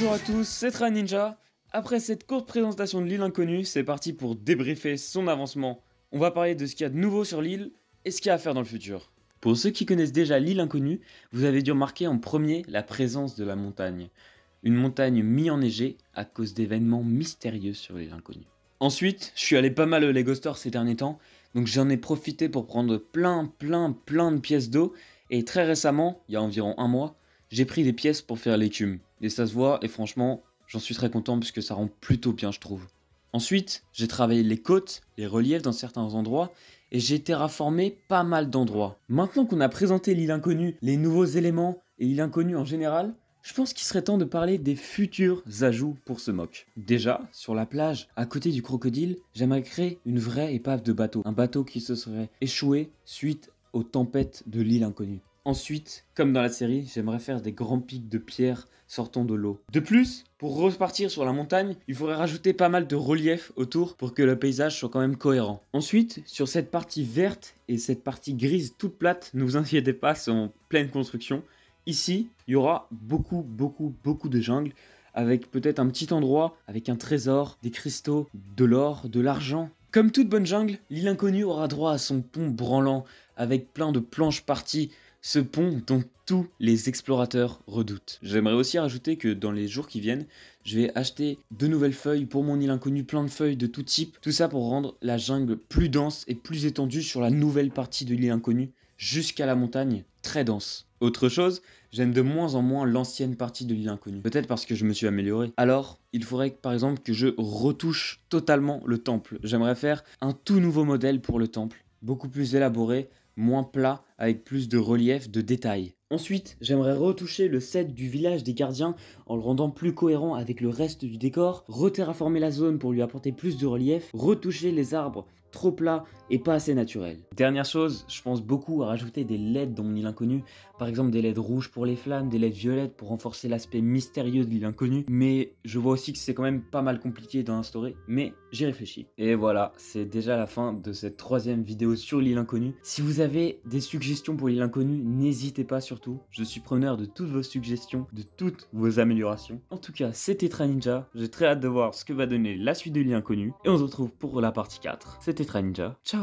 Bonjour à tous, c'est Tra Ninja. Après cette courte présentation de l'île inconnue, c'est parti pour débriefer son avancement. On va parler de ce qu'il y a de nouveau sur l'île et ce qu'il y a à faire dans le futur. Pour ceux qui connaissent déjà l'île inconnue, vous avez dû remarquer en premier la présence de la montagne. Une montagne mi-enneigée à cause d'événements mystérieux sur l'île inconnue. Ensuite, je suis allé pas mal au Lego Store ces derniers temps, donc j'en ai profité pour prendre plein de pièces d'eau. Et très récemment, il y a environ un mois, j'ai pris des pièces pour faire l'écume. Et ça se voit, et franchement, j'en suis très content puisque ça rend plutôt bien, je trouve. Ensuite, j'ai travaillé les côtes, les reliefs dans certains endroits, et j'ai terraformé pas mal d'endroits. Maintenant qu'on a présenté l'île inconnue, les nouveaux éléments, et l'île inconnue en général, je pense qu'il serait temps de parler des futurs ajouts pour ce MOC. Déjà, sur la plage, à côté du crocodile, j'aimerais créer une vraie épave de bateau. Un bateau qui se serait échoué suite aux tempêtes de l'île inconnue. Ensuite, comme dans la série, j'aimerais faire des grands pics de pierre sortant de l'eau. De plus, pour repartir sur la montagne, il faudrait rajouter pas mal de relief autour pour que le paysage soit quand même cohérent. Ensuite, sur cette partie verte et cette partie grise toute plate, ne vous inquiétez pas, c'est en pleine construction. Ici, il y aura beaucoup de jungle, avec peut-être un petit endroit, avec un trésor, des cristaux, de l'or, de l'argent. Comme toute bonne jungle, l'île inconnue aura droit à son pont branlant, avec plein de planches parties, ce pont dont tous les explorateurs redoutent. J'aimerais aussi rajouter que dans les jours qui viennent, je vais acheter de nouvelles feuilles pour mon île inconnue, plein de feuilles de tout type, tout ça pour rendre la jungle plus dense et plus étendue sur la nouvelle partie de l'île inconnue, jusqu'à la montagne, très dense. Autre chose, j'aime de moins en moins l'ancienne partie de l'île inconnue. Peut-être parce que je me suis amélioré. Alors, il faudrait par exemple que je retouche totalement le temple. J'aimerais faire un tout nouveau modèle pour le temple, beaucoup plus élaboré, moins plat, avec plus de relief, de détails. Ensuite, j'aimerais retoucher le set du village des gardiens en le rendant plus cohérent avec le reste du décor, reterraformer la zone pour lui apporter plus de relief, retoucher les arbres trop plats et pas assez naturels. Dernière chose, je pense beaucoup à rajouter des LED dans mon île inconnue, par exemple des LED rouges pour les flammes, des LED violettes pour renforcer l'aspect mystérieux de l'île inconnue, mais je vois aussi que c'est quand même pas mal compliqué d'en instaurer, mais j'y réfléchis. Et voilà, c'est déjà la fin de cette troisième vidéo sur l'île inconnue. Si vous avez des suggestions pour l'île inconnue, n'hésitez pas surtout, je suis preneur de toutes vos suggestions, de toutes vos améliorations. En tout cas, c'était Tra Ninja, j'ai très hâte de voir ce que va donner la suite de l'île inconnue, et on se retrouve pour la partie 4. C'était Tra Ninja, ciao.